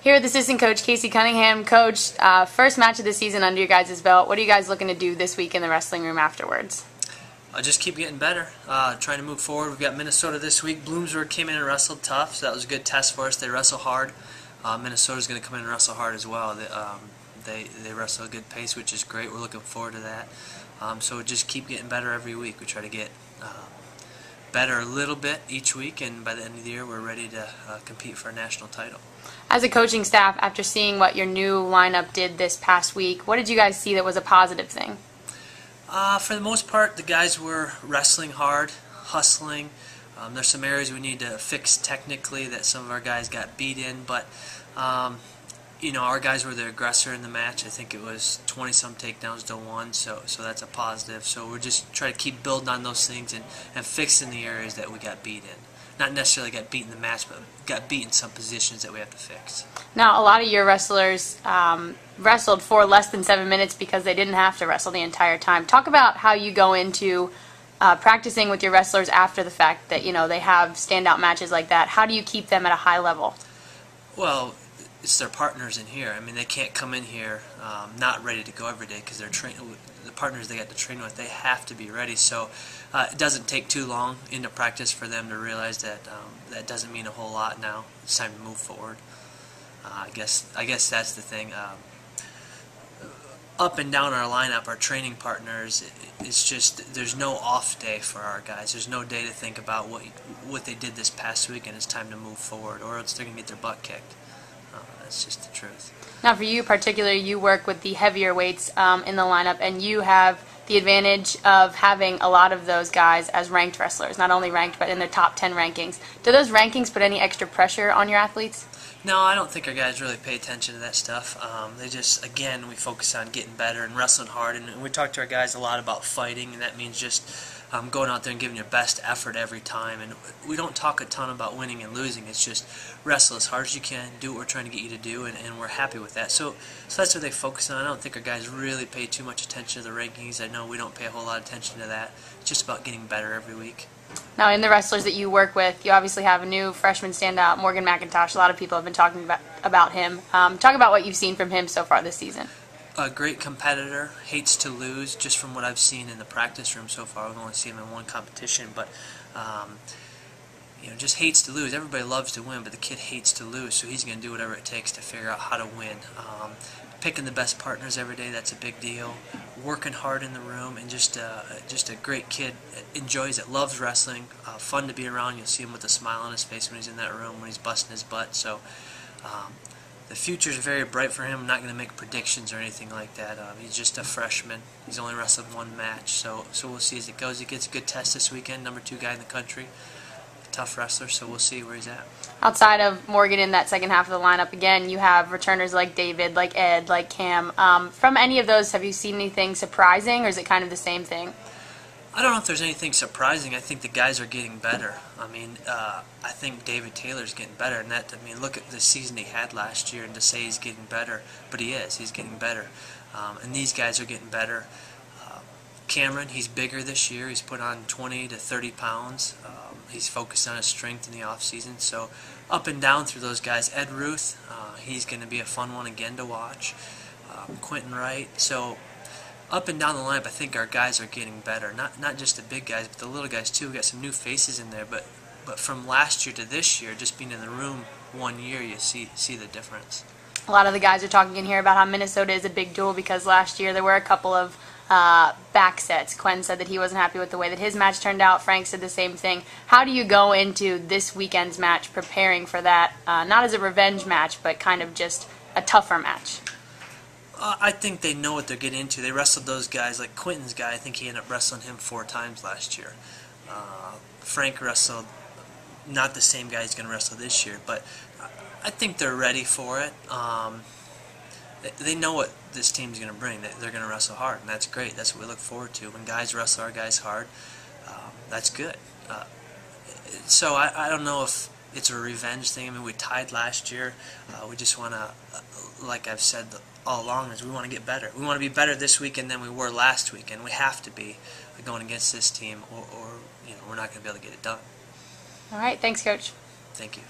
Here with assistant coach Casey Cunningham. Coach, first match of the season under your guys' belt. What are you guys looking to do this week in the wrestling room afterwards? Just keep getting better, trying to move forward. We've got Minnesota this week. Bloomsburg came in and wrestled tough, so that was a good test for us. They wrestle hard. Minnesota's going to come in and wrestle hard as well. They wrestle a good pace, which is great. We're looking forward to that. So just keep getting better every week. We try to get better a little bit each week, and by the end of the year we're ready to compete for a national title. As a coaching staff, after seeing what your new lineup did this past week, what did you guys see that was a positive thing? For the most part, the guys were wrestling hard, hustling. There's some areas we need to fix technically that some of our guys got beat in, but you know, our guys were the aggressor in the match. I think it was 20-some takedowns to 1, so that's a positive. So we're just trying to keep building on those things and fixing the areas that we got beat in. Not necessarily got beat in the match, but got beat in some positions that we have to fix. Now, a lot of your wrestlers wrestled for less than 7 minutes because they didn't have to wrestle the entire time. Talk about how you go into practicing with your wrestlers after the fact that, you know, they have standout matches like that. How do you keep them at a high level? Well, it's their partners in here. I mean, they can't come in here not ready to go every day because they're the partners they got to train with. They have to be ready. So it doesn't take too long into practice for them to realize that that doesn't mean a whole lot now. It's time to move forward. I guess that's the thing. Up and down our lineup, our training partners, it's just there's no off day for our guys. There's no day to think about what they did this past week, and it's time to move forward, or else they're going to get their butt kicked. That's just the truth. Now, for you particularly, you work with the heavier weights in the lineup, and you have the advantage of having a lot of those guys as ranked wrestlers, not only ranked, but in their top 10 rankings. Do those rankings put any extra pressure on your athletes? No, I don't think our guys really pay attention to that stuff. They just, again, we focus on getting better and wrestling hard, and we talk to our guys a lot about fighting, and that means just going out there and giving your best effort every time. And we don't talk a ton about winning and losing. It's just wrestle as hard as you can, do what we're trying to get you to do, and we're happy with that. So that's what they focus on. I don't think our guys really pay too much attention to the rankings. I know we don't pay a whole lot of attention to that. It's just about getting better every week. Now, in the wrestlers that you work with, you obviously have a new freshman standout, Morgan McIntosh. A lot of people have been talking about him. Talk about what you've seen from him so far this season. A great competitor, hates to lose, just from what I've seen in the practice room so far. I've only seen him in one competition, but you know, just hates to lose. Everybody loves to win, but the kid hates to lose, so he's going to do whatever it takes to figure out how to win. Picking the best partners every day, that's a big deal. Working hard in the room, and just a great kid. Enjoys it, loves wrestling, fun to be around. You'll see him with a smile on his face when he's in that room, when he's busting his butt. So the future is very bright for him. I'm not going to make predictions or anything like that. He's just a freshman. He's only wrestled one match, so we'll see as it goes. He gets a good test this weekend, number 2 guy in the country. Tough wrestler, so we'll see where he's at. Outside of Morgan in that second half of the lineup, again, you have returners like David, like Ed, like Cam. From any of those, have you seen anything surprising, or is it kind of the same thing? I don't know if there's anything surprising. I think the guys are getting better. I mean, I think David Taylor's getting better, and that, I mean, look at the season he had last year, and to say he's getting better, but he is. He's getting better, and these guys are getting better. Cameron, he's bigger this year. He's put on 20 to 30 pounds. He's focused on his strength in the off season. So up and down through those guys. Ed Ruth, he's going to be a fun one again to watch. Quentin Wright. So up and down the lineup, I think our guys are getting better. Not just the big guys, but the little guys too. We got some new faces in there. But from last year to this year, just being in the room 1 year, you see the difference. A lot of the guys are talking in here about how Minnesota is a big duel because last year there were a couple of back sets. Quinn said that he wasn't happy with the way that his match turned out. Frank said the same thing. How do you go into this weekend's match preparing for that, not as a revenge match, but kind of just a tougher match? I think they know what they're getting into. They wrestled those guys, like Quentin's guy, I think he ended up wrestling him 4 times last year. Frank wrestled not the same guy he's going to wrestle this year, but I think they're ready for it. They know what this team's going to bring. They're going to wrestle hard, and that's great. That's what we look forward to. When guys wrestle our guys hard, that's good. So I don't know if it's a revenge thing. I mean, we tied last year. We just want to, like I've said all along, is we want to get better. We want to be better this weekend than we were last week, and we have to be going against this team, or you know, we're not going to be able to get it done. All right. Thanks, Coach. Thank you.